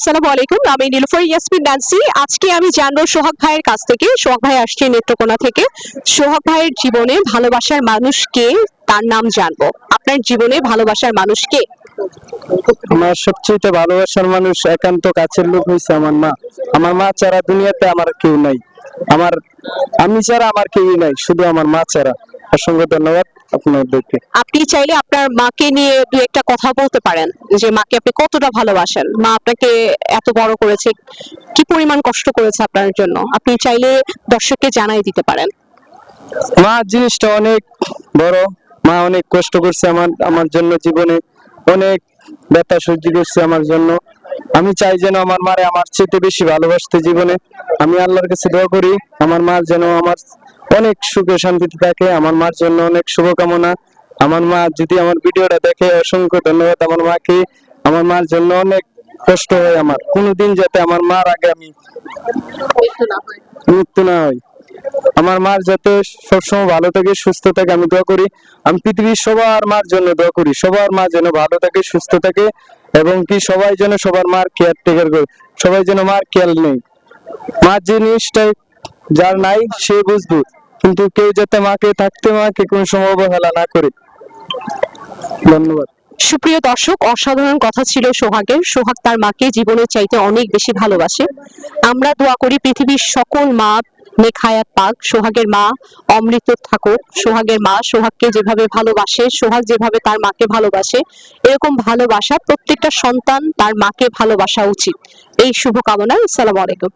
আসসালামু আলাইকুম, আমি নীলুফার ইয়াসমিন নান্সি। আজকে আমি জানবো সোহাগ ভাইয়ের কাছ থেকে। সোহাগ ভাই আসছে নেত্রকোনা থেকে। সোহাগ ভাইয়ের জীবনে ভালোবাসার মানুষ কে, তার নাম জানবো। আপনার জীবনে ভালোবাসার মানুষ কে? আমার সবচেয়ে ভালোবাসার মানুষ একান্ত কাছের লোক হয়েছে আমার মা। আমার মা ছাড়া দুনিয়াতে আমার কেউ নাই। আমার আমি ছাড়া আমার কেউই নাই, শুধু আমার মা ছাড়া। অসংখ্য ধন্যবাদ আপনাদেরকে। আপনি চাইলে আপনার মাকে নিয়ে দু একটা কথা বলতে পারেন, যে মাকে আপনি কতটা ভালোবাসেন। মা আপনাকে এত বড় করেছে, কি পরিমাণ কষ্ট করেছে আপনার জন্য, আপনি চাইলে দর্শককে জানাই দিতে পারেন। মা জিনিসটা অনেক বড়। মা অনেক কষ্ট করছে আমার আমার জন্য, জীবনে অনেক ব্যথা সহ্য করছে আমার জন্য। আমি চাই যেন আমার মারে আমার চেয়ে বেশি ভালোবাসতে জীবনে। আমি আল্লাহর কাছে দোয়া করি আমার মা যেন আমার অনেক সুখে শান্তিতে থাকে। আমার মার জন্য অনেক শুভকামনা। আমার মা যদি আমার ভিডিওটা দেখে, অসংখ্য ধন্যবাদ আমার মাকে। আমার মার জন্য অনেক কষ্ট হয় আমার, কোনোদিন যাতে আমার মার আগে আমি মৃত্যু না হয়। আমার মার যাতে সবসময় ভালো থাকে, সুস্থ থাকে, আমি দোয়া করি। আমি পৃথিবীর সবার মার জন্য দোয়া করি, সবার মা যেন ভালো থাকে, সুস্থ থাকে, এবং কি সবাই যেন সবার মার কেয়ার টেকার করে, সবাই যেন মার খেয়াল নেই। মার জিনিসটা যার নাই সে বুঝবো, কিন্তু কেউ যাতে মাকে থাকতে মাকে কোনো সময় অবহেলা না করে। ধন্যবাদ। সুপ্রিয় দর্শক, অসাধারণ কথা ছিল সোহাগের। সোহাগ তার মাকে জীবনের চাইতে অনেক বেশি ভালোবাসে। আমরা দোয়া করি পৃথিবীর সকল মা নেক হায়াত পাক, সোহাগের মা অমৃত থাকুক। সোহাগের মা সোহাগকে যেভাবে ভালোবাসে, সোহাগ যেভাবে তার মাকে ভালোবাসে, এরকম ভালোবাসা প্রত্যেকটা সন্তান তার মাকে ভালোবাসা উচিত। এই শুভকামনা। আসসালামু আলাইকুম।